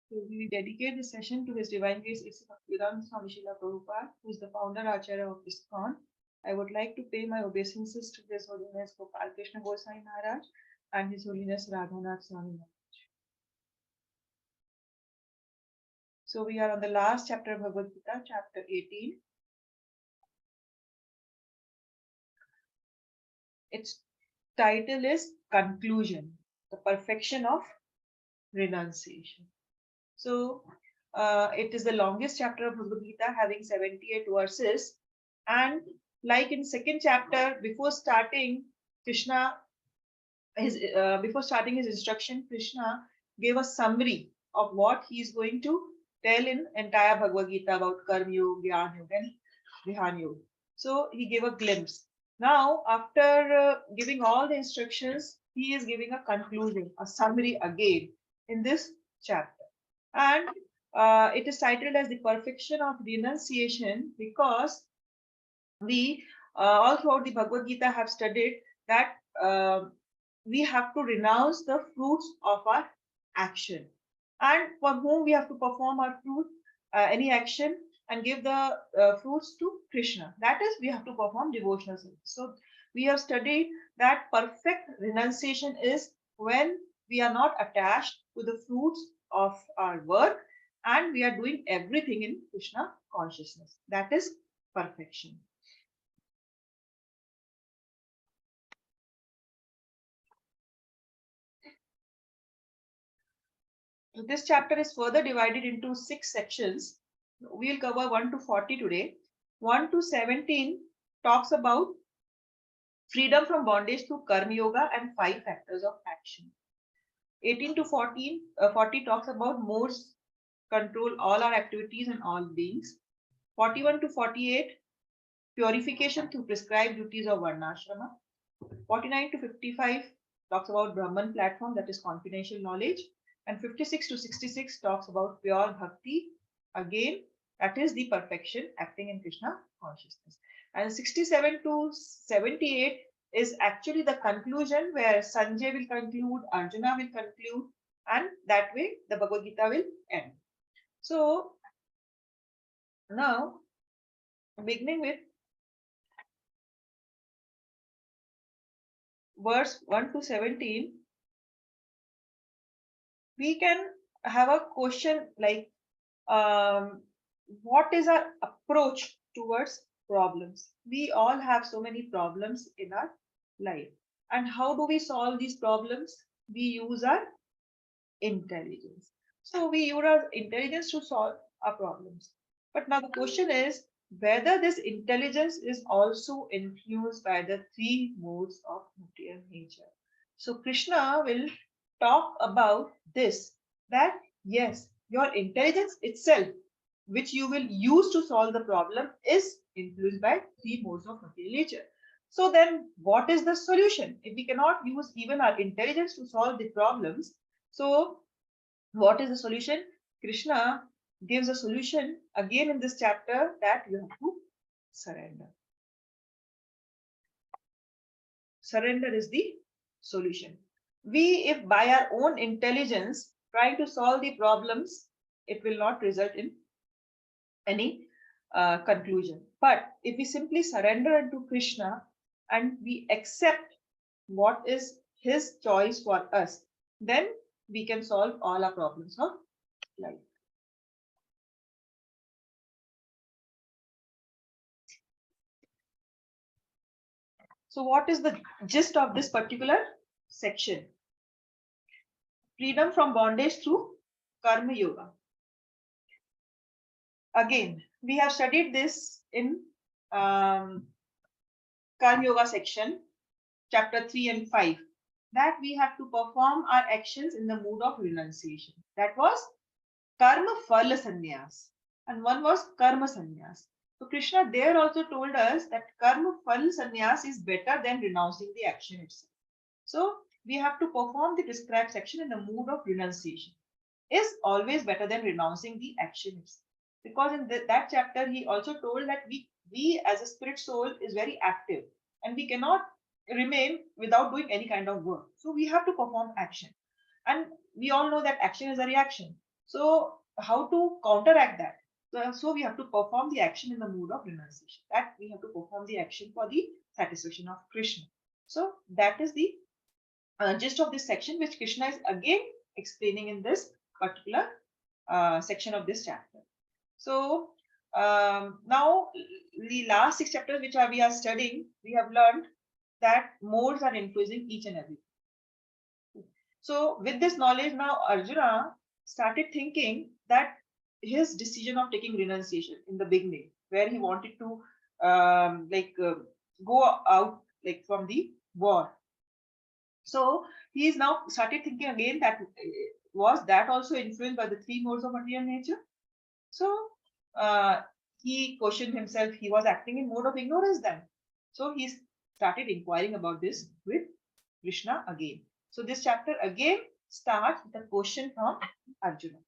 So we dedicate this session to His Divine Grace Bhaktivedanta Swami Srila Prabhupada, who is the founder Acharya of ISKCON. I would like to pay my obeisances to His Holiness Gopal Krishna Gosai Maharaj and His Holiness Radhanath Swami Maharaj. So we are on the last chapter of Bhagavad Gita, chapter 18. Its title is Conclusion, the Perfection of Renunciation. So it is the longest chapter of Bhagavad Gita, having 78 verses. And like in second chapter, before starting before starting his instruction, Krishna gave a summary of what he is going to tell in entire Bhagavad Gita about Karma Yoga, Jnana Yoga, and Dhyan Yoga. So he gave a glimpse. Now, after giving all the instructions, he is giving a conclusion, a summary again in this chapter. And it is titled as the perfection of renunciation because we all throughout the Bhagavad Gita have studied that we have to renounce the fruits of our action, and for whom we have to perform our fruit, any action, and give the fruits to Krishna. That is, we have to perform devotional service. So we have studied that perfect renunciation is when we are not attached to the fruits of our work and we are doing everything in Krishna consciousness. That is perfection. This chapter is further divided into 6 sections. We'll cover 1 to 40 today. 1 to 17 talks about freedom from bondage through karma yoga and 5 factors of action. 18 to 40 talks about modes control all our activities and all beings. 41 to 48 purification through prescribed duties of varnashrama. 49 to 55 talks about Brahman platform, that is confidential knowledge. And 56 to 66 talks about pure bhakti, again, that is the perfection acting in Krishna consciousness. And 67 to 78 is actually the conclusion where Sanjay will conclude, Arjuna will conclude, and that way the Bhagavad Gita will end. So now, beginning with verse 1 to 17, we can have a question like, what is our approach towards problems? We all have so many problems in our life. And how do we solve these problems? We use our intelligence. So we use our intelligence to solve our problems. But now the question is whether this intelligence is also influenced by the 3 modes of material nature. So Krishna will talk about this, that yes, your intelligence itself, which you will use to solve the problem, is influenced by 3 modes of material nature. So then what is the solution? If we cannot use even our intelligence to solve the problems, so what is the solution? Krishna gives a solution again in this chapter, that you have to surrender. Surrender is the solution. We, if by our own intelligence trying to solve the problems, it will not result in any conclusion. But if we simply surrender unto Krishna and we accept what is his choice for us, then we can solve all our problems of life. So what is the gist of this particular section? Freedom from bondage through karma yoga. Again, we have studied this in karma yoga section, chapter 3 and 5, that we have to perform our actions in the mood of renunciation. That was karma phala sannyas, and one was karma sannyas. So Krishna there also told us that karma phala sannyas is better than renouncing the action itself. So we have to perform the prescribed action in the mood of renunciation. Is always better than renouncing the action itself. Because in that chapter, he also told that we as a spirit soul is very active and we cannot remain without doing any kind of work. So we have to perform action. And we all know that action is a reaction. So how to counteract that? So we have to perform the action in the mood of renunciation. That we have to perform the action for the satisfaction of Krishna. So that is the gist of this section, which Krishna is again explaining in this particular section of this chapter. So now the last 6 chapters which we are studying, we have learned that modes are influencing each and every. So with this knowledge, now Arjuna started thinking that his decision of taking renunciation in the beginning, where he wanted to go out like from the war. So he is now started thinking again that was that also influenced by the 3 modes of material nature. So he questioned himself. He was acting in mode of ignorance then. So he started inquiring about this with Krishna again. So this chapter again starts with a question from Arjuna.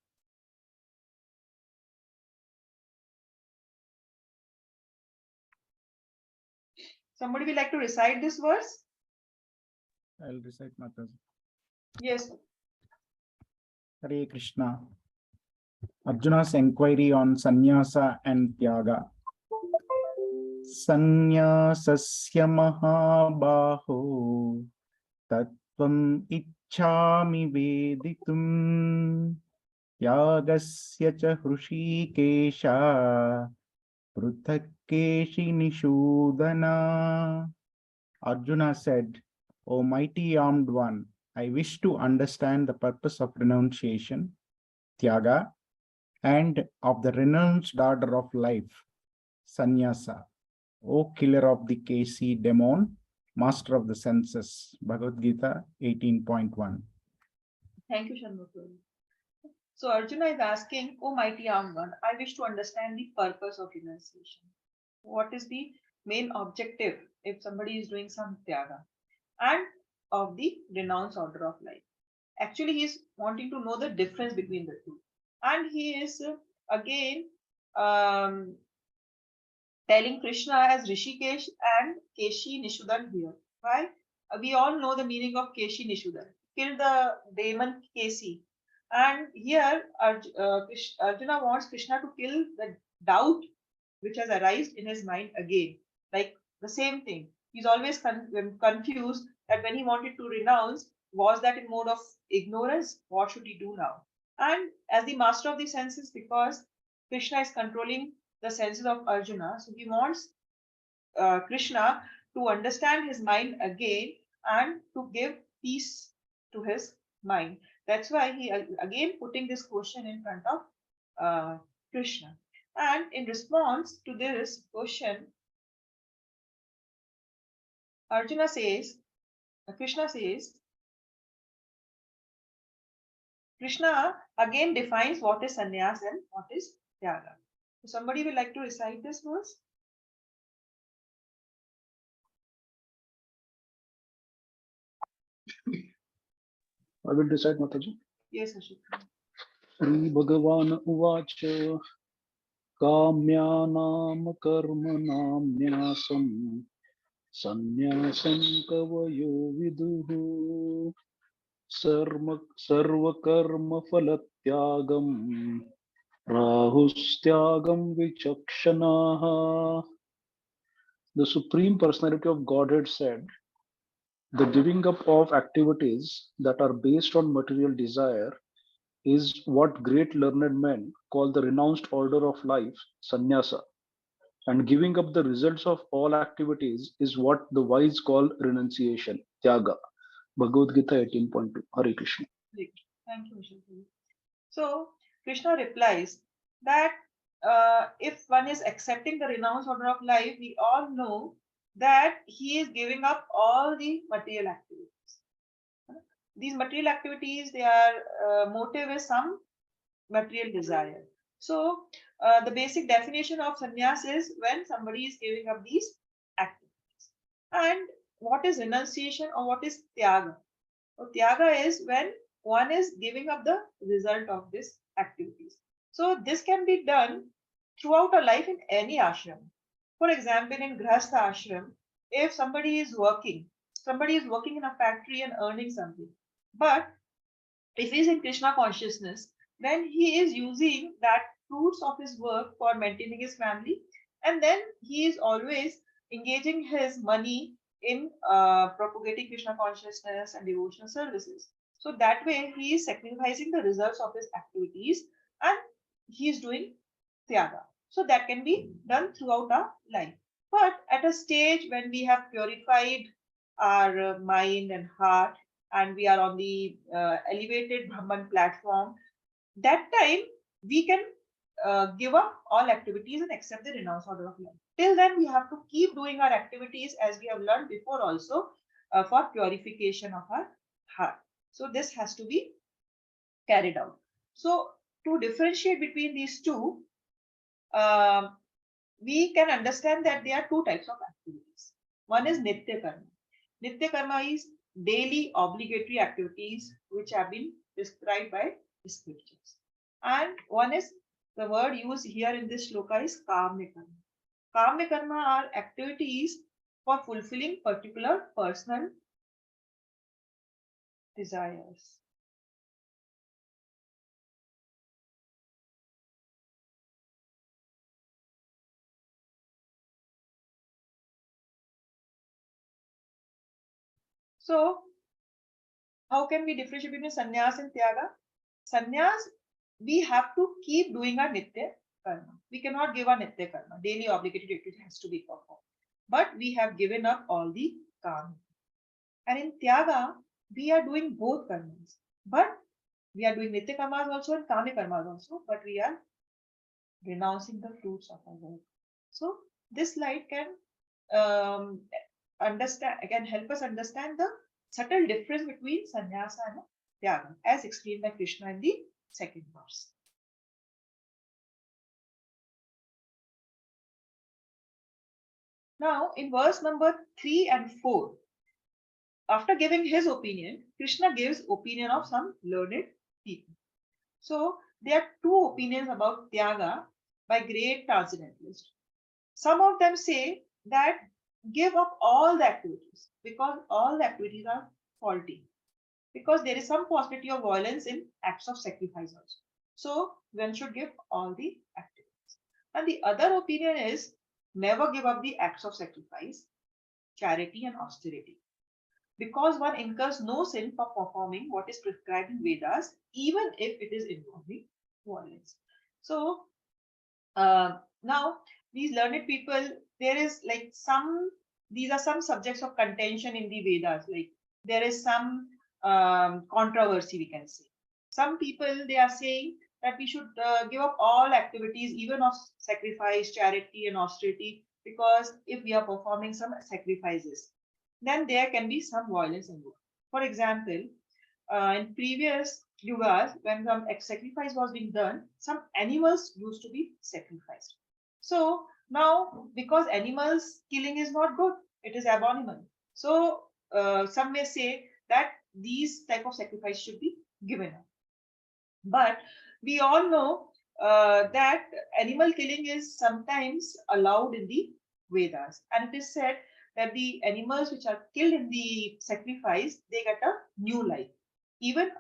Somebody will like to recite this verse? I'll recite Mataji. Yes. Hare Krishna. Arjuna's inquiry on sannyasa and tyaga. Sannyasasya mahabaho tattvam ichchami veditum tyagasya cha hrushikesha pruthakeshi nishudana. Arjuna said, O mighty armed one, I wish to understand the purpose of renunciation, tyaga, and of the renounced order of life, sannyasa. O killer of the Kesi demon, master of the senses. Bhagavad Gita 18.1. Thank you, Shanmugha. So Arjuna is asking, O mighty armed one, I wish to understand the purpose of renunciation. What is the main objective if somebody is doing some tyaga, and of the renounced order of life? Actually, he is wanting to know the difference between the two, and he is again telling Krishna as Rishikesh and Keshi Nishudan here. Why? We all know the meaning of Keshi Nishudan. Kill the demon Kesi. And here Arjuna wants Krishna to kill the doubt which has arisen in his mind again. Like the same thing. He's always confused that when he wanted to renounce, was that in mode of ignorance? What should he do now? And as the master of the senses, because Krishna is controlling the senses of Arjuna, so he wants Krishna to understand his mind again and to give peace to his mind. That's why he again putting this question in front of Krishna. And in response to this question, Arjuna says, Krishna says, Krishna again defines what is sannyas and what is tyaga. So somebody will like to recite this verse? I will recite, Mataji. Yes, Ashok. Shri Bhagavan Uvacha Kamyanam Karmanam Nyasam Sannyasam Kavayo Viduhu Sarva Karma Phalatyagam Rahustyagam Vichakshanaha. The Supreme Personality of Godhead said, the giving up of activities that are based on material desire is what great learned men call the renounced order of life, sannyasa. And giving up the results of all activities is what the wise call renunciation, tyaga. Bhagavad Gita 18.2. Hare Krishna. Thank you, Vishal. So Krishna replies that if one is accepting the renounced order of life, we all know that he is giving up all the material activities. These material activities, their motive is some material desire. So the basic definition of sannyas is when somebody is giving up these activities. And what is renunciation or what is tyaga? So tyaga is when one is giving up the result of these activities. So this can be done throughout a life in any ashram. For example, in Grihastha ashram, if somebody is working in a factory and earning something, but if he is in Krishna consciousness, then he is using that fruits of his work for maintaining his family, and then he is always engaging his money in propagating Krishna consciousness and devotional services. So that way he is sacrificing the results of his activities and he is doing tyaga. So that can be done throughout our life. But at a stage when we have purified our mind and heart and we are on the elevated Brahman platform, that time we can give up all activities and accept the renounced order of life. Till then, we have to keep doing our activities as we have learned before also for purification of our heart. So this has to be carried out. So to differentiate between these two, we can understand that there are two types of activities. One is Nitya Karma. Nitya Karma is daily obligatory activities which have been prescribed by the scriptures. And one is the word used here in this shloka is Kamya Karma. Kamya Karma are activities for fulfilling particular personal desires. So, how can we differentiate between sannyas and tyaga? Sannyas, we have to keep doing our nitya karma. We cannot give our nitya karma. Daily obligatory activity has to be performed. But we have given up all the karma. And in tyaga, we are doing both karmas. But we are doing nitya karmas also and kama karmas also. But we are renouncing the fruits of our work. So this slide can help us understand the subtle difference between sannyasa and tyaga, as explained by Krishna in the second verse. Now, in verse number 3 and 4, after giving his opinion, Krishna gives opinion of some learned people. So there are two opinions about tyaga by great transcendentalists. Some of them say that give up all the activities because all the activities are faulty. Because there is some possibility of violence in acts of sacrifice also. So one should give all the activities. And the other opinion is never give up the acts of sacrifice, charity and austerity. Because one incurs no sin for performing what is prescribed in Vedas, even if it is involving violence. So now these learned people, there is like these are some subjects of contention in the Vedas. Like there is some controversy, we can say. Some people, they are saying that we should give up all activities, even of sacrifice, charity and austerity, because if we are performing some sacrifices, then there can be some violence involved. For example, in previous yugas, when some sacrifice was being done, some animals used to be sacrificed. So now, because animals killing is not good, it is abominable. So some may say that these type of sacrifice should be given up. But we all know that animal killing is sometimes allowed in the Vedas, and it is said that the animals which are killed in the sacrifice, they get a new life. Even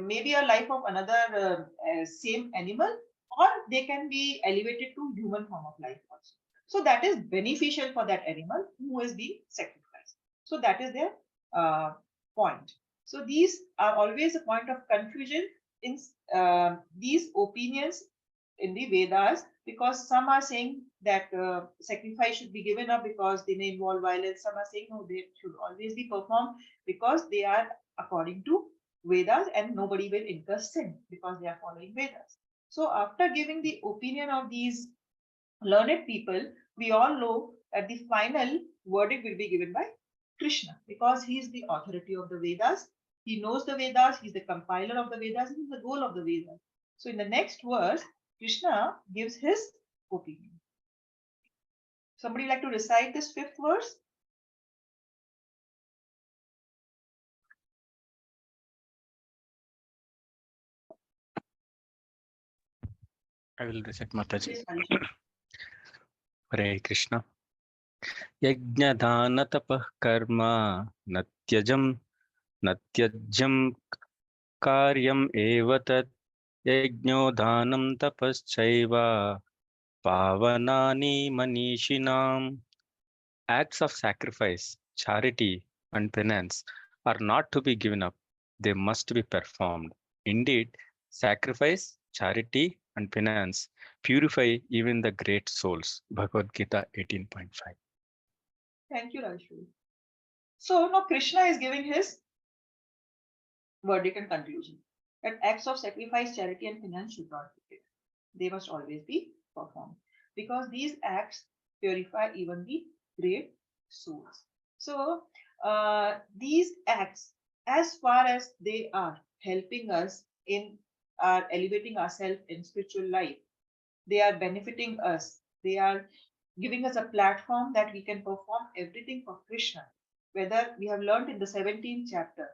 maybe a life of another same animal, or they can be elevated to human form of life also. So that is beneficial for that animal who is being sacrificed. So that is their point. So these are always a point of confusion in these opinions in the Vedas, because some are saying that sacrifice should be given up because they may involve violence. Some are saying no, they should always be performed because they are according to Vedas and nobody will incur sin because they are following Vedas. So after giving the opinion of these learned people, we all know that the final verdict will be given by Krishna because he is the authority of the Vedas. He knows the Vedas, he's the compiler of the Vedas, he's the goal of the Vedas. So in the next verse, Krishna gives his opinion. Somebody like to recite this fifth verse? I will recite Mataji. Yes, Harish. Hare Krishna. Yajna tapah karma natyajam karyam evatat Yajno dhanam tapaschaiva pavanani manishinam. Acts of sacrifice, charity, and penance are not to be given up. They must be performed. Indeed, sacrifice, charity, and penance purify even the great souls. Bhagavad Gita 18.5. Thank you, Rajshri. So now Krishna is giving his verdict and conclusion that acts of sacrifice, charity, and penance should not be given. They must always be performed because these acts purify even the great souls. So these acts, as far as they are helping us in elevating ourselves in spiritual life, they are benefiting us. They are giving us a platform that we can perform everything for Krishna. Whether we have learned in the 17th chapter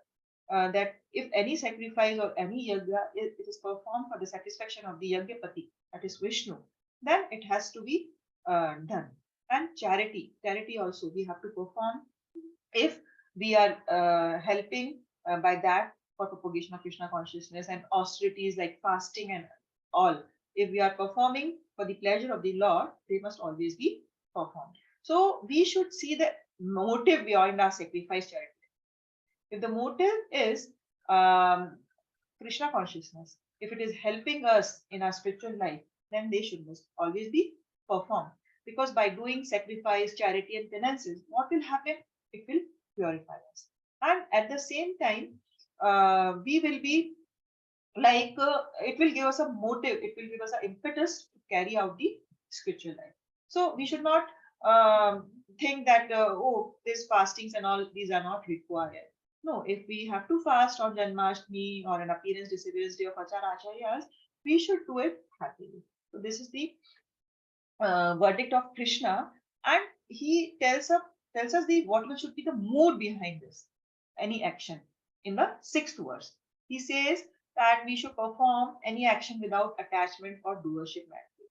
that if any sacrifice or any yajna it is performed for the satisfaction of the Yagyapati, that is Vishnu, then it has to be done. And charity also we have to perform if we are helping by that for propagation of Krishna consciousness, and austerities like fasting and all. If we are performing for the pleasure of the Lord, they must always be performed. So we should see the motive behind our sacrifice charity. If the motive is Krishna consciousness, if it is helping us in our spiritual life, then they should must always be performed. Because by doing sacrifice, charity, and penances, what will happen? It will purify us. And at the same time, we will be like, it will give us a motive, it will give us an impetus to carry out the spiritual life. So we should not think that, oh, this fastings and all, these are not required. No, if we have to fast on Janmashtami or an appearance disappearance day of Achara Acharyas, we should do it happily. So this is the verdict of Krishna, and he tells us the what should be the mood behind this any action. In the 6th verse, he says that we should perform any action without attachment or doership matter,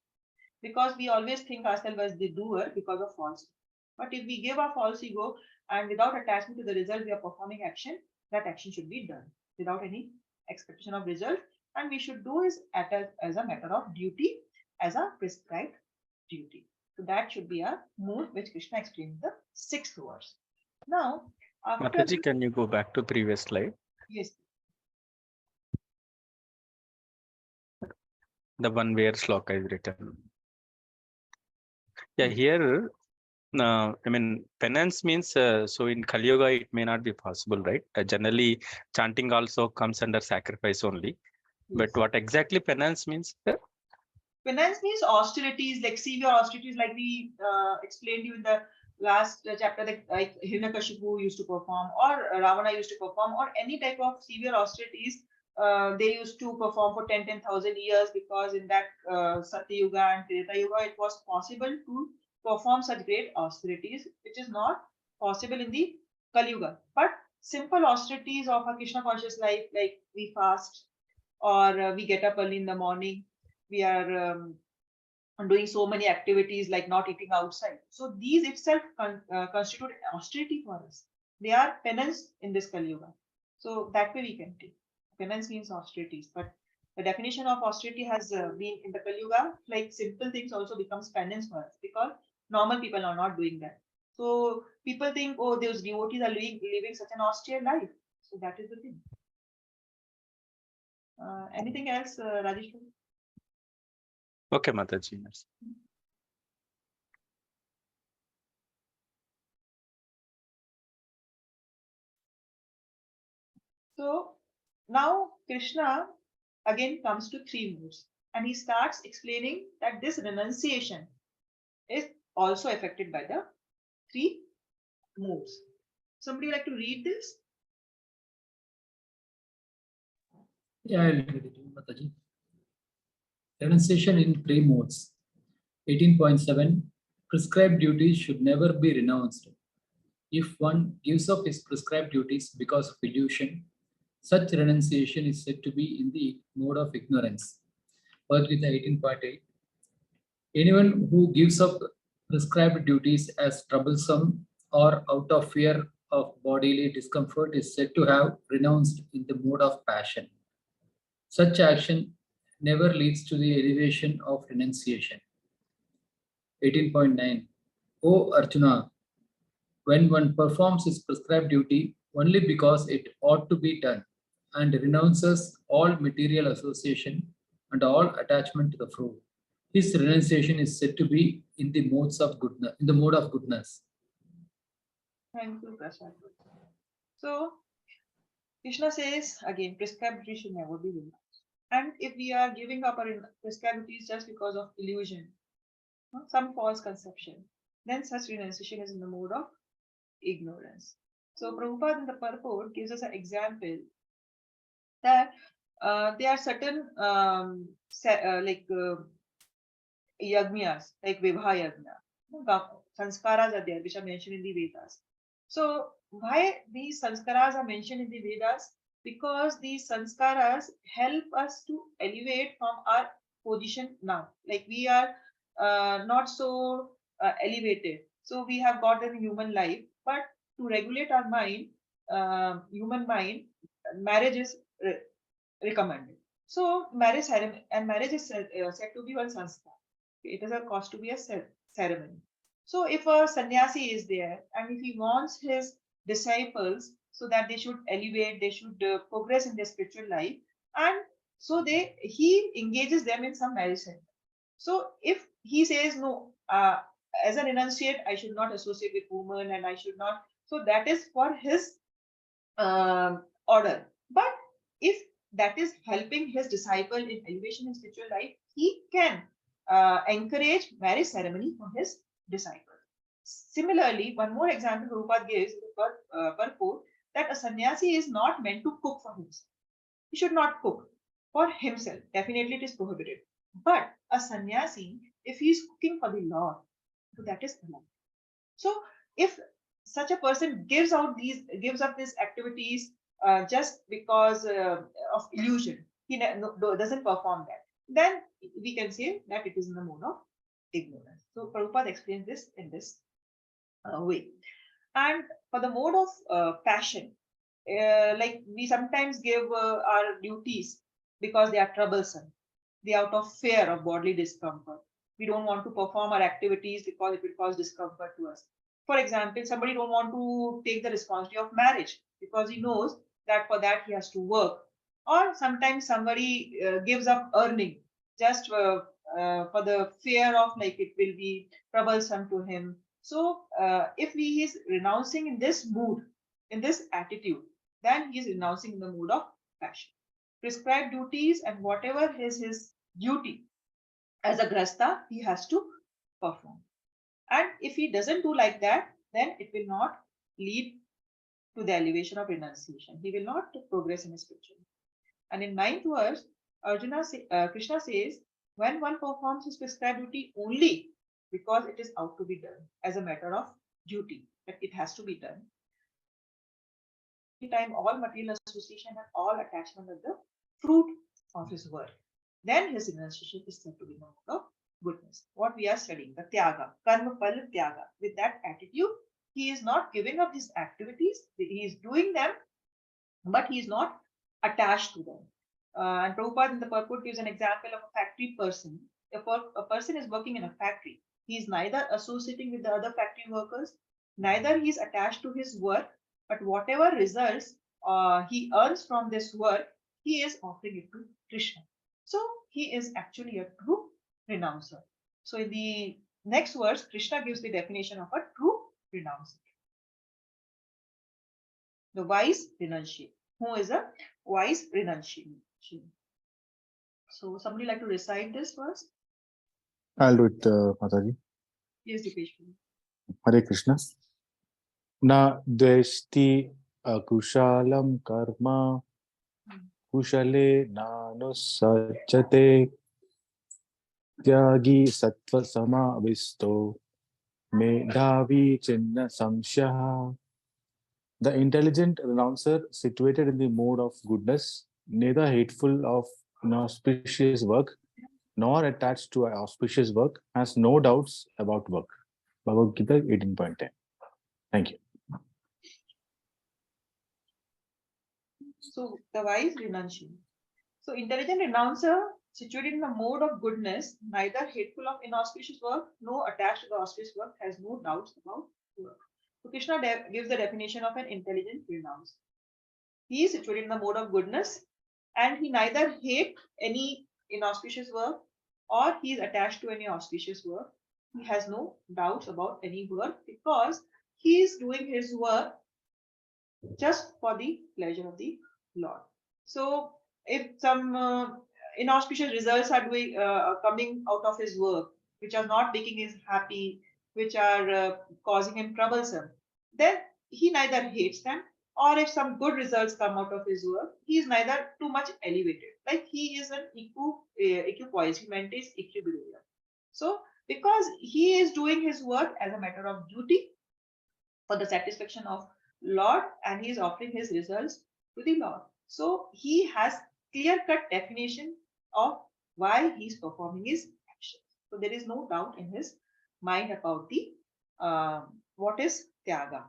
because we always think ourselves as the doer because of false ego. But if we give our false ego and without attachment to the result we are performing action, that action should be done without any expectation of result, and we should do is as a matter of duty, as a prescribed duty. So that should be a mood which Krishna explained in the 6th verse. Now, after Mataji, can you go back to previous slide? yes, The one where shloka is written. Yeah, here, I mean, penance means, so in Kali Yuga, it may not be possible, right? Generally, chanting also comes under sacrifice only. But yes. what exactly penance means? Penance means austerities, like severe austerities, like we explained you in the last chapter, that like Hiranyakashipu used to perform, or Ravana used to perform, or any type of severe austerities they used to perform for 10,000 years, because in that Satya Yuga and Treta Yuga, it was possible to perform such great austerities, which is not possible in the Kali Yuga. But simple austerities of a Krishna conscious life, like we fast, or we get up early in the morning, we are doing so many activities like not eating outside. So these itself constitute austerity for us. They are penance in this Kali Yuga. So that way we can take. Penance means austerities, but the definition of austerity has been in the Kali Yuga, like simple things also becomes penance for us, because normal people are not doing that. So people think, oh, those devotees are living such an austere life. So that is the thing. Anything else, Rajesh? Okay, Mataji. Yes. So now Krishna again comes to 3 moods, and he starts explaining that this renunciation is also affected by the 3 moods. Somebody like to read this? Yeah, I'll read it, Mataji. Renunciation in 3 modes. 18.7. Prescribed duties should never be renounced. If one gives up his prescribed duties because of illusion, such renunciation is said to be in the mode of ignorance. Bhagavad Gita 18.8. Anyone who gives up prescribed duties as troublesome or out of fear of bodily discomfort is said to have renounced in the mode of passion. Such action never leads to the elevation of renunciation. 18.9. O Arjuna, when one performs his prescribed duty only because it ought to be done and renounces all material association and all attachment to the fruit, his renunciation is said to be in the modes of goodness, in the mode of goodness. Thank you, Prasad. So, Krishna says again, prescribed duty should never be renounced. And if we are giving up our prescribed duties just because of illusion, some false conception, then such renunciation is in the mode of ignorance. So Prabhupada in the purport gives us an example that there are certain yagnyas, like Vibha yagna, sanskaras are there, which are mentioned in the Vedas. So why these sanskaras are mentioned in the Vedas? Because these sanskaras help us to elevate from our position now. Like we are not so elevated. So we have got a human life, but to regulate our mind, human mind, marriage is recommended. So marriage is said to be one sanskar. It is a cost to be a ceremony. So if a sannyasi is there and if he wants his disciples so that they should elevate, they should progress in their spiritual life, and so he engages them in some marriage center. So if he says no, as a renunciate, I should not associate with women and I should not. So that is for his order. But if that is helping his disciple in elevation in spiritual life, he can encourage marriage ceremony for his disciple. Similarly, one more example Prabhupada gives the purport that a sannyasi is not meant to cook for himself. He should not cook for himself. Definitely it is prohibited. But a sannyasi, if he is cooking for the Lord, so that is allowed. So if such a person gives up these activities just because of illusion, he doesn't perform that, then we can say that it is in the mode of ignorance. So Prabhupada explains this in this way. And for the mode of passion, like we sometimes give our duties because they are troublesome. They are out of fear of bodily discomfort. We don't want to perform our activities because it will cause discomfort to us. For example, somebody don't want to take the responsibility of marriage because he knows that for that he has to work. Or sometimes somebody gives up earning just for the fear of like it will be troublesome to him. So if he is renouncing in this mood, in this attitude, then he is renouncing in the mood of passion. Prescribed duties and whatever is his duty as a grasta, he has to perform. And if he doesn't do like that, then it will not lead to the elevation of renunciation. He will not progress in his spiritual. And in 9th verse, Krishna says, when one performs his prescribed duty only because it is out to be done as a matter of duty, that it has to be done, time all material association and all attachment of the fruit of his work, then his renunciation is said to be no mode of goodness. What we are studying, the tyaga, karma pal tyaga. With that attitude, he is not giving up his activities, he is doing them, but he is not attached to them. And Prabhupada in the purport gives an example of a factory person. If a person is working in a factory, he is neither associating with the other factory workers, neither he is attached to his work, but whatever results he earns from this work, he is offering it to Krishna. So he is actually a true renouncer. So in the next verse, Krishna gives the definition of a true renouncer. The wise renunciate. Who is a wise renunciate? So somebody like to recite this verse? I'll do it, Mataji. Yes, Dipesh. Hare Krishna. Na dveshti akushalam karma kushale nanusachate tyagi sattva samavisto medhavi chinna samsyaha. The intelligent renouncer situated in the mode of goodness, neither hateful of inauspicious work nor attached to auspicious work, has no doubts about work. Bhagavad Gita 18.10. Thank you. So the wise renunciate. So intelligent renouncer situated in the mode of goodness, neither hateful of inauspicious work, nor attached to the auspicious work, has no doubts about work. So Krishna gives the definition of an intelligent renounced. He is situated in the mode of goodness, and he neither hates any inauspicious work or he is attached to any auspicious work. He has no doubts about any work because he is doing his work just for the pleasure of the Lord. So if some inauspicious results are coming out of his work, which are not making him happy, which are causing him troublesome, then he neither hates them, or if some good results come out of his work, he is neither too much elevated. Like he is an equipoise, he maintains equilibrium. So because he is doing his work as a matter of duty for the satisfaction of Lord, and he is offering his results to the Lord. So he has clear-cut definition of why he is performing his action. So there is no doubt in his mind about the what is Tyaga.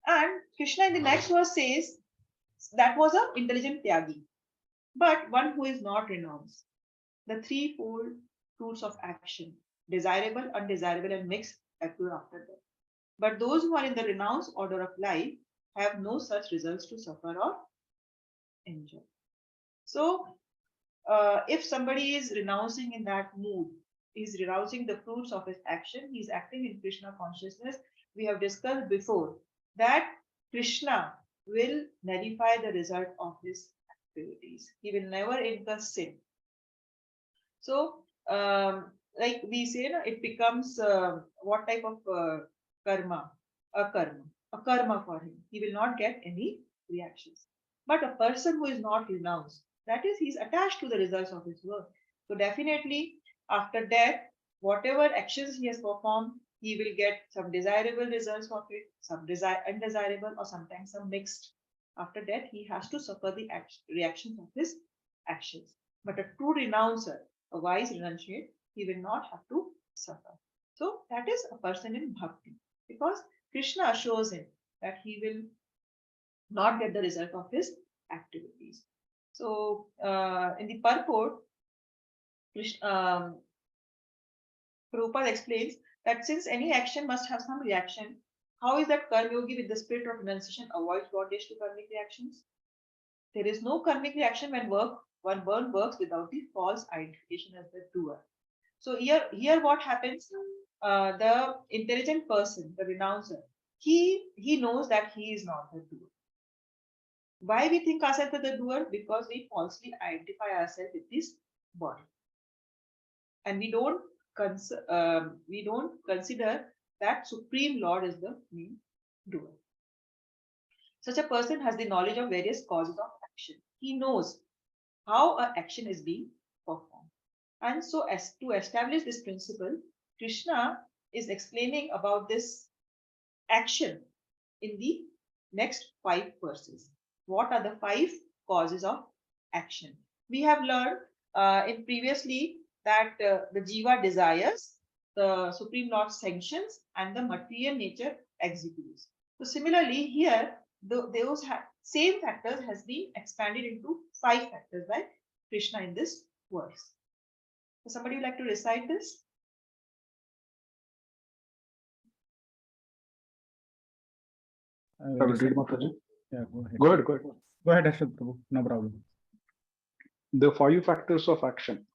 And Krishna in the next verse says that was an intelligent Tyagi, but one who is not renounced. The threefold fruits of action, desirable, undesirable, and mixed, appear after death. But those who are in the renounced order of life have no such results to suffer or enjoy. So, if somebody is renouncing in that mood, is renouncing the fruits of his action, he is acting in Krishna consciousness. We have discussed before that Krishna will nullify the result of his activities. He will never incur sin. So, like we say, it becomes what type of karma? A karma for him. He will not get any reactions. But a person who is not renounced, that is, he's attached to the results of his work. So definitely, after death, whatever actions he has performed, he will get some desirable results of it, some undesirable, or sometimes some mixed. After death, he has to suffer the reactions of his actions. But a true renouncer, a wise renunciate, he will not have to suffer. So that is a person in bhakti, because Krishna assures him that he will not get the result of his activities. So in the purport, Prabhupada explains that since any action must have some reaction, how is that Karma Yogi with the spirit of renunciation avoids bondage to karmic reactions? There is no karmic reaction when one works without the false identification as the doer. So here what happens? The intelligent person, the renouncer, he knows that he is not the doer. Why we think ourselves as the doer? Because we falsely identify ourselves with this body, and we don't consider that Supreme Lord is the main doer. Such a person has the knowledge of various causes of action. He knows how an action is being performed. And so as to establish this principle, Krishna is explaining about this action in the next 5 verses. What are the 5 causes of action? We have learned in previously that the jiva desires, the Supreme Lord sanctions, and the material nature executes. So similarly here, those same factors has been expanded into 5 factors by Krishna in this verse. So somebody would like to recite this? I will read, Mataji. Yeah, go ahead. Go ahead, go ahead. Go ahead, Ashok Prabhu. No problem. The 5 factors of action.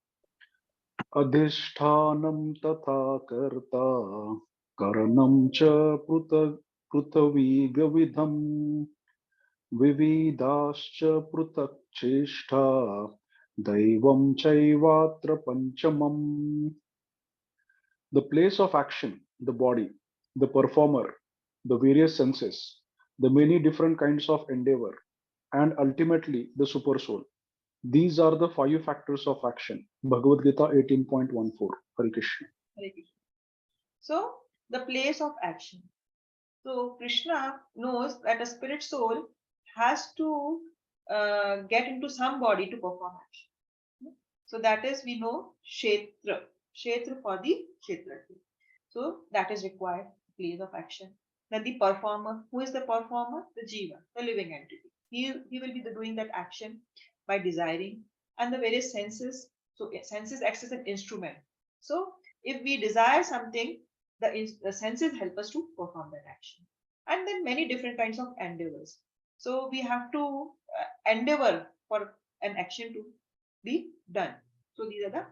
Adhishthanam tatha karta karanam cha prutavigavidham vividascha prutak cheshta daivam chaivatra panchamam. The place of action, the body, the performer, the various senses, the many different kinds of endeavor, and ultimately the super soul. These are the 5 factors of action. Bhagavad Gita 18.14. Hare Krishna. Hare Krishna. So the place of action. So Krishna knows that a spirit soul has to get into some body to perform action. So that is, we know, Kshetra. Kshetra for the Kshetrati. So that is required, place of action. Then the performer. Who is the performer? The jiva, the living entity. he will be doing that action by desiring, and the various senses. So senses acts as an instrument. So if we desire something, the senses help us to perform that action. And then many different kinds of endeavors. So we have to endeavor for an action to be done. So these are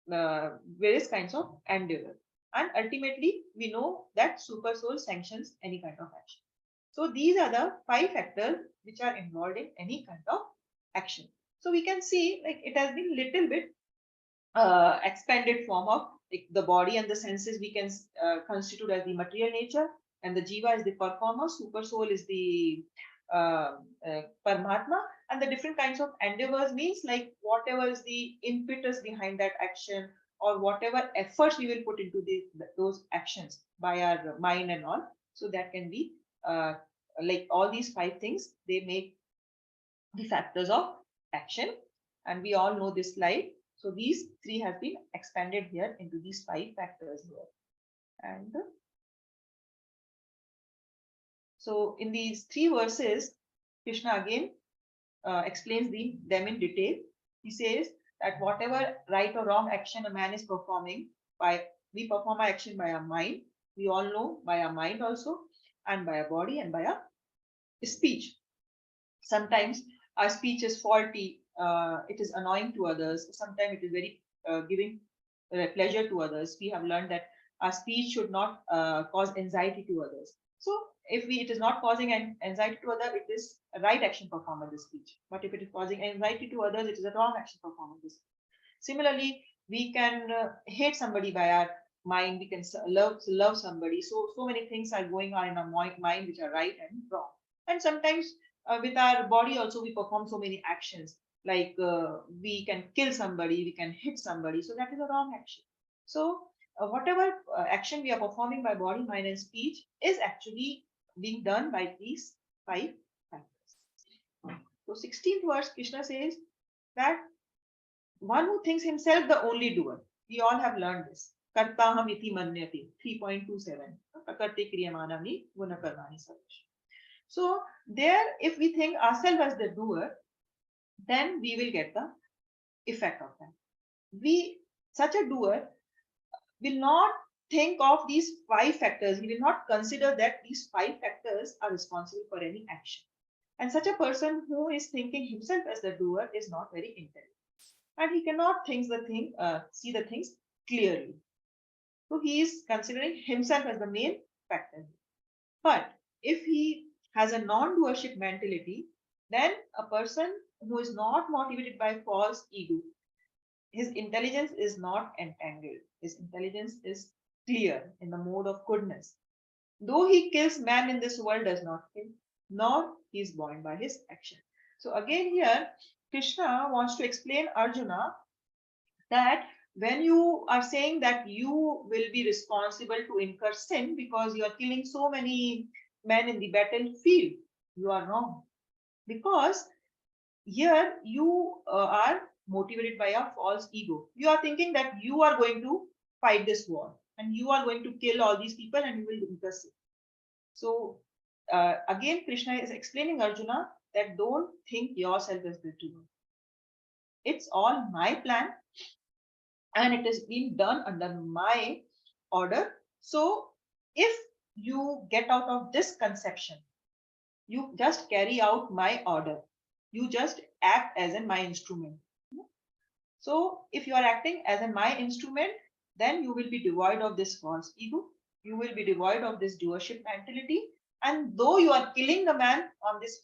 the various kinds of endeavor. And ultimately, we know that super soul sanctions any kind of action. So these are the 5 factors which are involved in any kind of action. So we can see like it has been little bit expanded form of like, the body and the senses we can constitute as the material nature, and the jiva is the performer, super soul is the Paramatma, and the different kinds of endeavors means like whatever is the impetus behind that action, or whatever efforts we will put into those actions by our mind and all. So that can be like all these 5 things, they make the factors of action, and we all know this slide. So these 3 have been expanded here into these 5 factors here. And so in these 3 verses, Krishna again explains them in detail. He says that whatever right or wrong action a man is performing, we perform our action by our mind. We all know by our mind also, and by our body, and by our speech. Sometimes our speech is faulty, it is annoying to others. Sometimes it is very giving pleasure to others. We have learned that our speech should not cause anxiety to others. So if it is not causing an anxiety to others, it is a right action performed in the speech. But if it is causing anxiety to others, it is a wrong action performed in this. Similarly, we can hate somebody by our mind. We can love somebody. So many things are going on in our mind which are right and wrong. And sometimes with our body also we perform so many actions, like we can kill somebody, we can hit somebody. So that is a wrong action. So whatever action we are performing by body, mind, and speech is actually being done by these 5 factors. So 16th verse, Krishna says that one who thinks himself the only doer, we all have learned this. Kartaham iti manyati, 3.27. Prakriti kriyamanami gunakarmani sarvesh. So there, if we think ourselves as the doer, then we will get the effect of that. Such a doer will not think of these 5 factors. He will not consider that these 5 factors are responsible for any action. And such a person who is thinking himself as the doer is not very intelligent, and he cannot see the things clearly. So he is considering himself as the main factor. But if he has a non-doership mentality, then a person who is not motivated by false ego, his intelligence is not entangled. His intelligence is clear in the mode of goodness. Though he kills man in this world, does not kill, nor he is bound by his action. So again here, Krishna wants to explain Arjuna that when you are saying that you will be responsible to incur sin because you are killing so many men in the battlefield, you are wrong. Because here you are motivated by a false ego. You are thinking that you are going to fight this war and you are going to kill all these people and you will incur sin. So again, Krishna is explaining Arjuna that don't think yourself as the doer. It's all my plan, and it is being done under my order. So if you get out of this conception, you just carry out my order. You just act as in my instrument. So if you are acting as in my instrument, then you will be devoid of this false ego. You will be devoid of this doership mentality. And though you are killing the man on this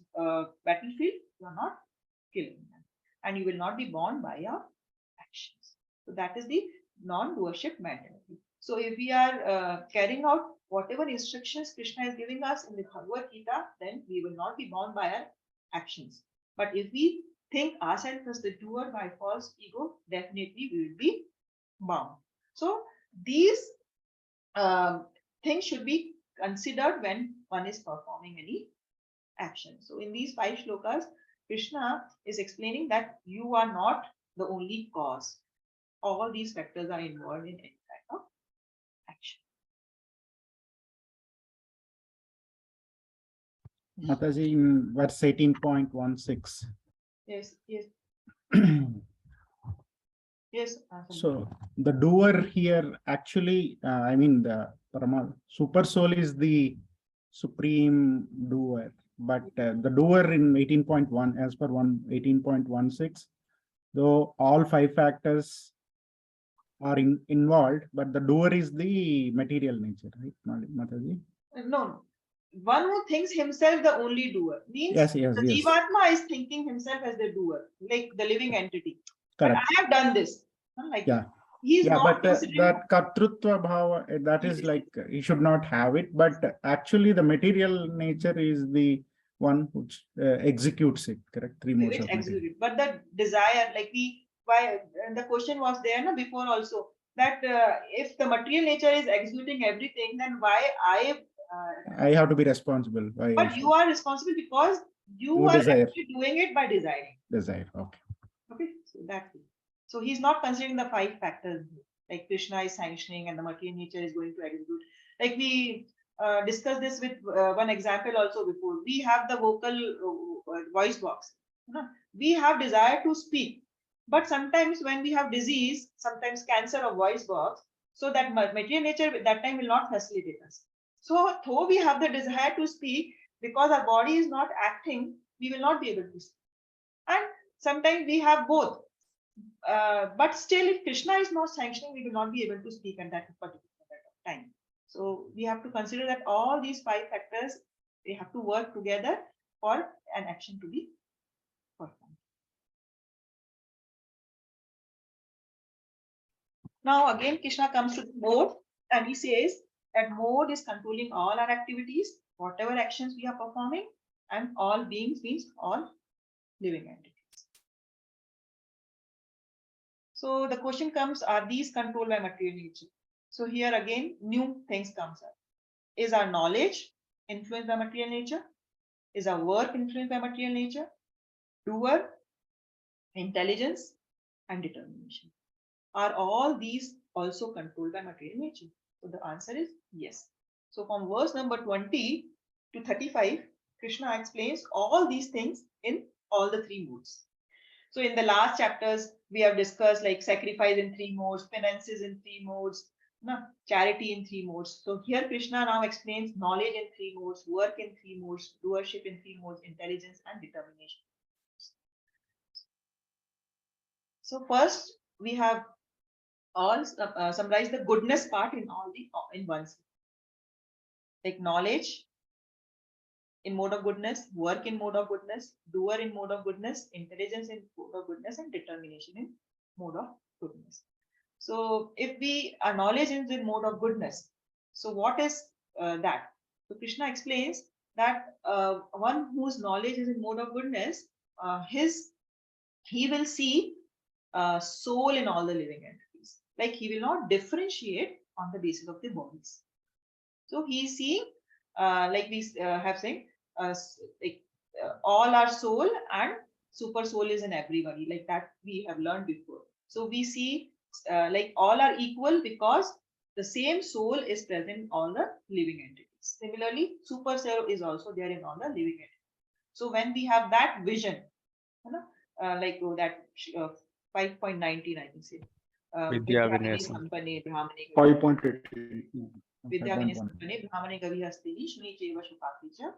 battlefield, you are not killing them. And you will not be bound by your actions. So that is the non-doership mentality. So if we are carrying out whatever instructions Krishna is giving us in the Bhagavad Gita, then we will not be bound by our actions. But if we think ourselves as the doer by false ego, definitely we will be bound. So these things should be considered when one is performing any action. So in these 5 shlokas, Krishna is explaining that you are not the only cause. All these factors are involved in any kind of action. Mataji, in verse 18.16. Yes, yes, yes. So the doer here actually, I mean, the super soul is the supreme doer, but the doer in 18.1, as per 18.16, though all 5 factors are involved, but the doer is the material nature, right, Mataji? No, one who thinks himself the only doer means Yes, the yes. Jivatma is thinking himself as the doer, like the living entity. Correct. But I have done this. Like Yeah. he is Yeah, not but considering. that Kartrutva Bhava, that is Yes. like he should not have it, but actually the material nature is the one which executes it, correct? 3 modes Which of material. execute. But the desire, like why the question was there no, before also, that if the material nature is executing everything, then why I have to be responsible. Why I but should you are responsible because you You are desire. actually doing it by desiring. desire. Okay. Okay, so that's it. So he's not considering the 5 factors like Krishna is sanctioning and the material nature is going to execute. Like we discussed this with one example also before. We have the vocal voice box. We have desire to speak, but sometimes when we have disease, sometimes cancer of voice box, so that material nature at that time will not facilitate us. So though we have the desire to speak, because our body is not acting, we will not be able to speak. And sometimes we have both. But still, if Krishna is not sanctioning, we will not be able to speak at that particular time. So we have to consider that all these 5 factors, they have to work together for an action to be performed. Now again, Krishna comes to the mode and he says that mode is controlling all our activities, whatever actions we are performing, and all beings means all living entities. So the question comes, are these controlled by material nature? So here again, new things comes up. Is our knowledge influenced by material nature? Is our work influenced by material nature? Doer, intelligence, and determination. Are all these also controlled by material nature? So the answer is yes. So from verse number 20 to 35, Krishna explains all these things in all the 3 modes. So in the last chapters, we have discussed like sacrifice in 3 modes, penances in 3 modes, charity in 3 modes. So here Krishna now explains knowledge in 3 modes, work in 3 modes, doership in 3 modes, intelligence and determination. So first we have all summarize the goodness part in all the in one. Like knowledge in mode of goodness, work in mode of goodness, doer in mode of goodness, intelligence in mode of goodness, and determination in mode of goodness. So if our knowledge is in mode of goodness, so what is that? So Krishna explains that one whose knowledge is in mode of goodness, he will see soul in all the living entities. Like he will not differentiate on the basis of the bodies. So he is seeing, like we have said, like all our soul and super soul is in everybody, like that we have learned before. So we see like all are equal because the same soul is present in all the living entities. Similarly, super soul is also there in all the living entities. So when we have that vision, like that 5.19, I can say. Vidya Vinayasam. 5.18.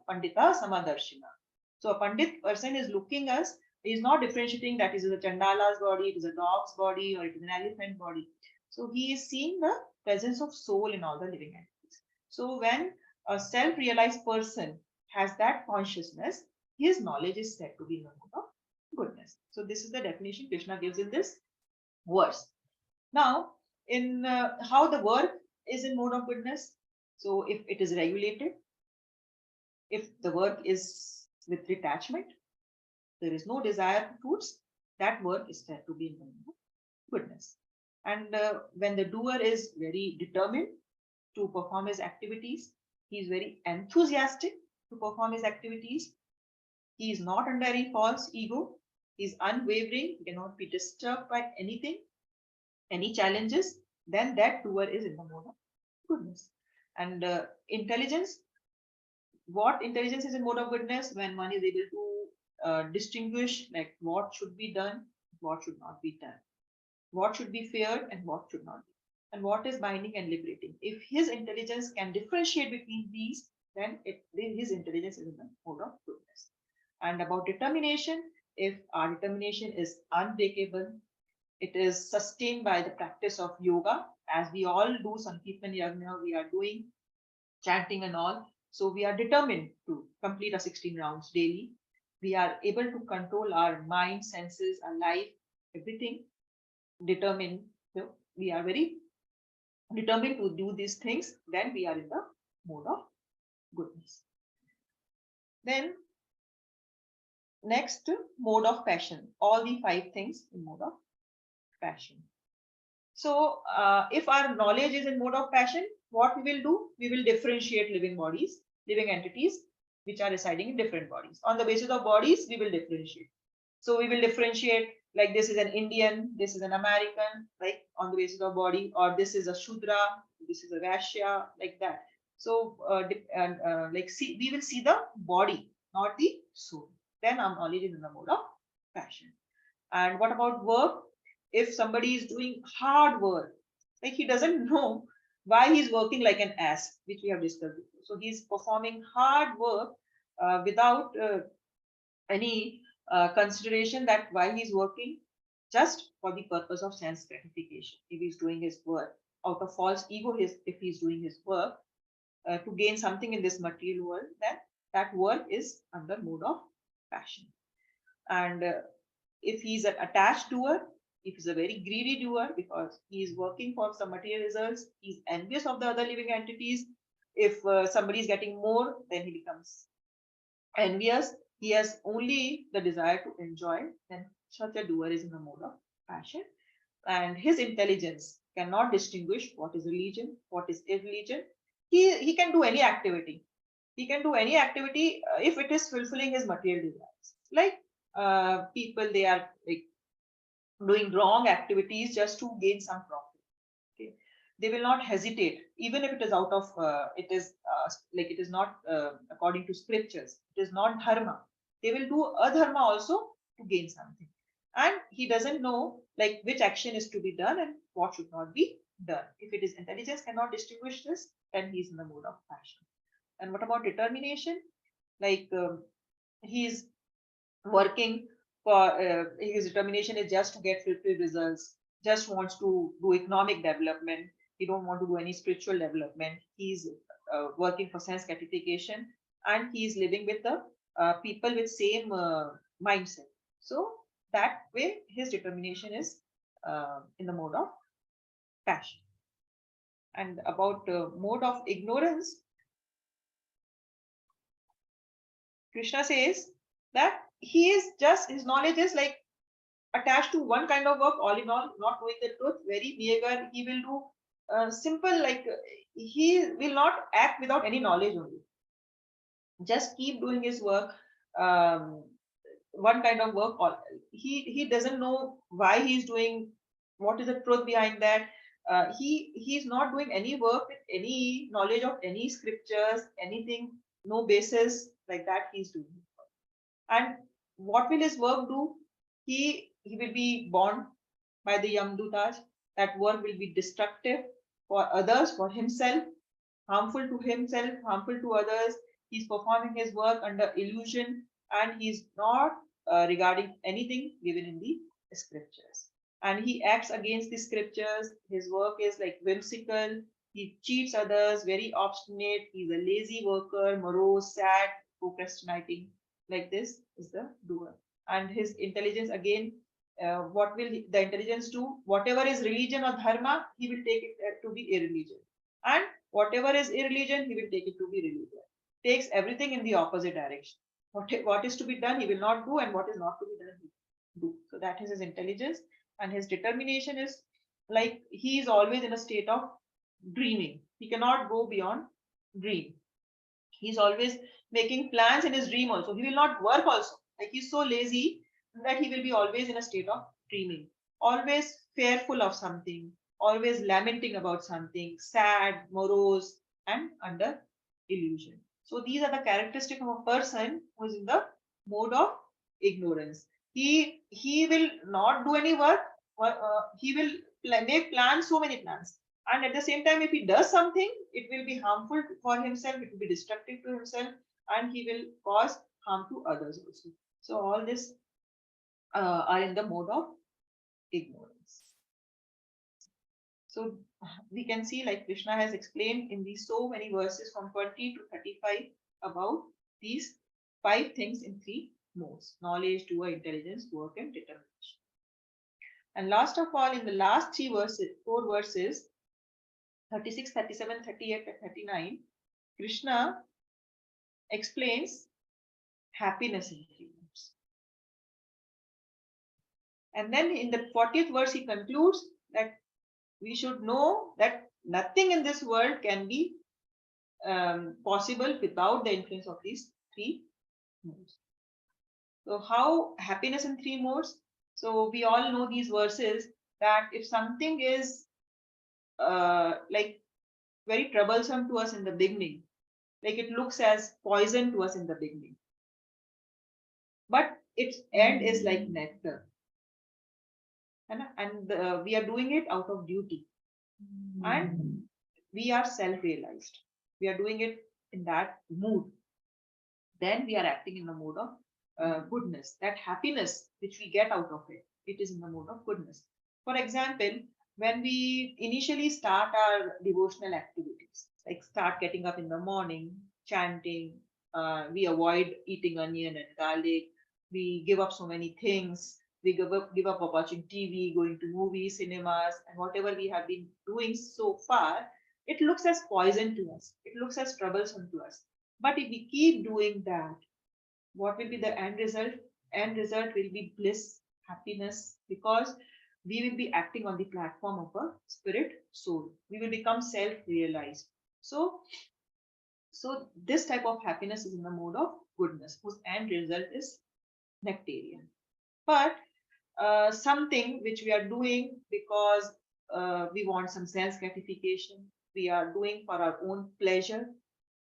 Pandita Samadarshina. So a Pandit person is looking us, he is not differentiating that it is a Chandala's body, it is a dog's body, or it is an elephant body. So he is seeing the presence of soul in all the living entities. So when a self-realized person has that consciousness, his knowledge is said to be in the mode of goodness. So this is the definition Krishna gives in this verse. Now, in how the work is in mode of goodness. So if it is regulated, if the work is with detachment, there is no desire for fruits, that work is said to be in the mode of goodness. And when the doer is very determined to perform his activities, he is very enthusiastic to perform his activities. He is not under any false ego. He is unwavering, he cannot be disturbed by anything, any challenges, then that doer is in the mode of goodness. And intelligence, what intelligence is in mode of goodness? When one is able to distinguish like what should be done, what should not be done, what should be feared and what should not be, and what is binding and liberating. If his intelligence can differentiate between these, then his intelligence is in the mode of goodness. And about determination, if our determination is unbreakable, it is sustained by the practice of yoga, as we all do Sankirtan Yagna, we are doing chanting and all. So we are determined to complete our 16 rounds daily. We are able to control our mind, senses, our life, everything. Determined. So we are very determined to do these things. Then we are in the mode of goodness. Then next, mode of passion. All the 5 things in mode of passion. So if our knowledge is in mode of passion, what we will do? We will differentiate living bodies, living entities, which are residing in different bodies. On the basis of bodies, we will differentiate. So we will differentiate like this is an Indian, this is an American, like on the basis of body, or this is a Shudra, this is a Vaishya, like that. So like we will see the body, not the soul. Then our knowledge is in the mode of passion. And what about work? If somebody is doing hard work, like he doesn't know why he's working like an ass, which we have discussed before. So he's performing hard work without any consideration that why he's working, just for the purpose of sense gratification. If he's doing his work out of false ego, if he's doing his work to gain something in this material world, then that work is under mode of passion. And if he's an attached doer, if he's a very greedy doer because he is working for some material results, he's envious of the other living entities. If somebody is getting more, then he becomes envious. He has only the desire to enjoy, then such a doer is in the mode of passion. And his intelligence cannot distinguish what is religion, what is irreligion. He can do any activity. He can do any activity if it is fulfilling his material desires. Like people, they are like doing wrong activities just to gain some profit. Okay, they will not hesitate, even if it is out of it is not according to scriptures. It is not dharma. They will do adharma also to gain something, and he doesn't know like which action is to be done and what should not be done. If it is intelligence cannot distinguish this, then he is in the mode of passion. And what about determination? Like he is working for his determination is just to get fulfilled results, just wants to do economic development. He don't want to do any spiritual development. He's working for sense gratification, and he's living with the people with same mindset. So that way his determination is in the mode of passion. And about mode of ignorance, Krishna says that he is just, his knowledge is like attached to one kind of work, all in all, not knowing the truth, very meager. He will do simple, like he will not act without any knowledge only. Just keep doing his work, one kind of work. He doesn't know why he's doing, what is the truth behind that. He's not doing any work with any knowledge of any scriptures, anything, no basis like that he's doing. And what will his work do? He will be born by the Yamdutas. That work will be destructive for others, for himself, harmful to himself, harmful to others. He's performing his work under illusion, and he's not regarding anything given in the scriptures. And he acts against the scriptures. His work is like whimsical. He cheats others, very obstinate. He's a lazy worker, morose, sad, procrastinating. Like this is the doer. And his intelligence, again, what will the intelligence do? Whatever is religion or dharma, he will take it to be irreligion. And whatever is irreligion, he will take it to be religion. Takes everything in the opposite direction. What is to be done, he will not do, and what is not to be done, he will do. So that is his intelligence. And his determination is like he is always in a state of dreaming. He cannot go beyond dream. He's always making plans in his dream also. He will not work also. Like he's so lazy that he will be always in a state of dreaming, always fearful of something, always lamenting about something, sad, morose, and under illusion. So these are the characteristics of a person who is in the mode of ignorance. He will not do any work. He will make plans, so many plans, and at the same time, if he does something, it will be harmful for himself. It will be destructive to himself, and he will cause harm to others also. So all this are in the mode of ignorance. So we can see, like Krishna has explained in these so many verses from 20 to 35 about these 5 things in 3 modes: knowledge, doer, intelligence, work, and determination. And last of all, in the last 3 verses, 4 verses, 36, 37, 38, and 39, Krishna explains happiness in 3 modes. And then in the 40th verse, he concludes that we should know that nothing in this world can be possible without the influence of these 3 modes. So how happiness in 3 modes? So we all know these verses, that if something is like very troublesome to us in the beginning, like it looks as poison to us in the beginning, but its end is like nectar, and we are doing it out of duty, and we are self-realized. We are doing it in that mood. Then we are acting in the mode of goodness. That happiness which we get out of it, it is in the mode of goodness. For example, when we initially start our devotional activities, like start getting up in the morning, chanting, we avoid eating onion and garlic, we give up so many things, we give up watching TV, going to movies, cinemas, and whatever we have been doing so far, it looks as poison to us. It looks as troublesome to us. But if we keep doing that, what will be the end result? End result will be bliss, happiness, because we will be acting on the platform of a spirit soul. We will become self-realized. So this type of happiness is in the mode of goodness, whose end result is nectarian. But something which we are doing because we want some sense gratification, we are doing for our own pleasure.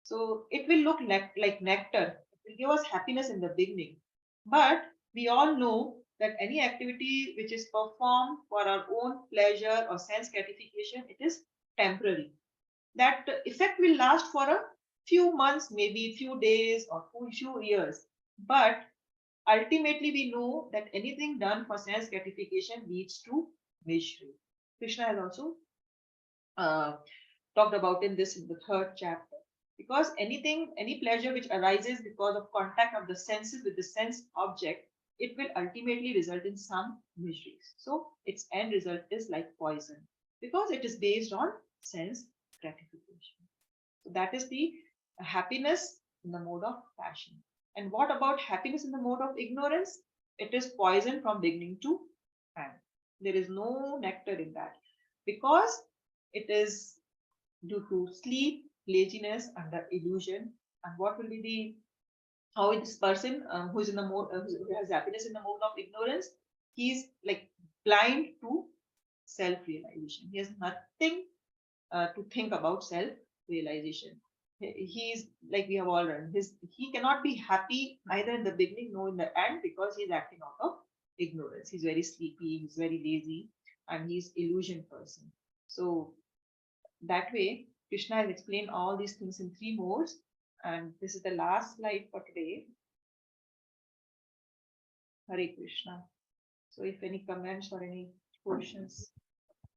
So it will look like nectar. It will give us happiness in the beginning. But we all know that any activity which is performed for our own pleasure or sense gratification, it is temporary. That effect will last for a few months, maybe few days or few years. But ultimately, we know that anything done for sense gratification leads to misery. Krishna has also talked about in this in the 3rd chapter. Because any pleasure which arises because of contact of the senses with the sense object, it will ultimately result in some miseries. So its end result is like poison, because it is based on sense gratification. So that is the happiness in the mode of passion. And what about happiness in the mode of ignorance? It is poison from beginning to end. There is no nectar in that, because it is due to sleep, laziness, and the illusion. And what will be the how this person who is in the mode who has happiness in the mode of ignorance? He is like blind to self-realization. He has nothing to think about self-realization. He is like we have all learned. He cannot be happy neither in the beginning nor in the end, because he's acting out of ignorance. He's very sleepy, he's very lazy, and he's illusion person. So that way, Krishna has explained all these things in 3 modes, and this is the last slide for today. Hare Krishna. So if any comments or any questions.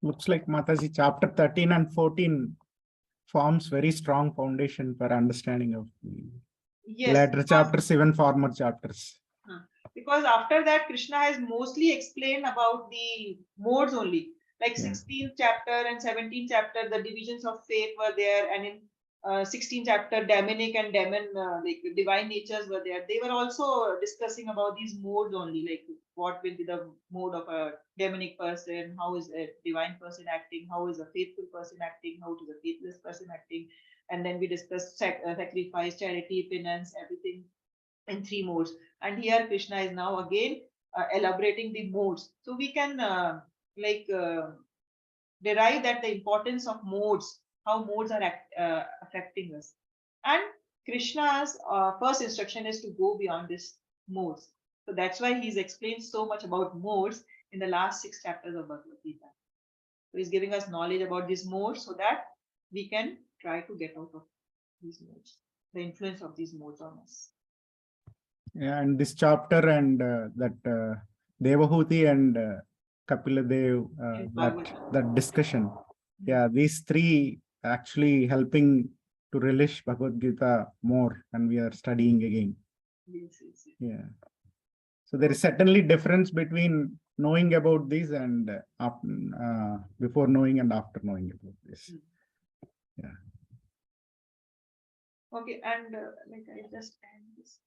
Looks like Mataji, chapter 13 and 14 forms very strong foundation for understanding of the later chapters, even former chapters. Because after that, Krishna has mostly explained about the modes only. Like 16th chapter and 17th chapter, the divisions of faith were there, and in 16th chapter, demonic and demon, like divine natures were there. They were also discussing about these modes only, like what will be the mode of a demonic person, how is a divine person acting, how is a faithful person acting, how is a faithless person acting. And then we discussed sacrifice, charity, penance, everything in 3 modes. And here Krishna is now again elaborating the modes. So we can derive that the importance of modes, how modes are affecting us. And Krishna's first instruction is to go beyond this modes. So that's why he's explained so much about modes in the last 6 chapters of Bhagavad Gita. So he's giving us knowledge about these modes so that we can try to get out of these modes, the influence of these modes on us. Yeah, and this chapter and Devahuti and Kapila Dev, In Bhagavad that discussion. Yeah, these three actually helping to relish Bhagavad Gita more, and we are studying again. Yes, yes, yes. Yeah. So there is certainly difference between knowing about this and before knowing and after knowing about this. Yeah. Okay, and like I just end this.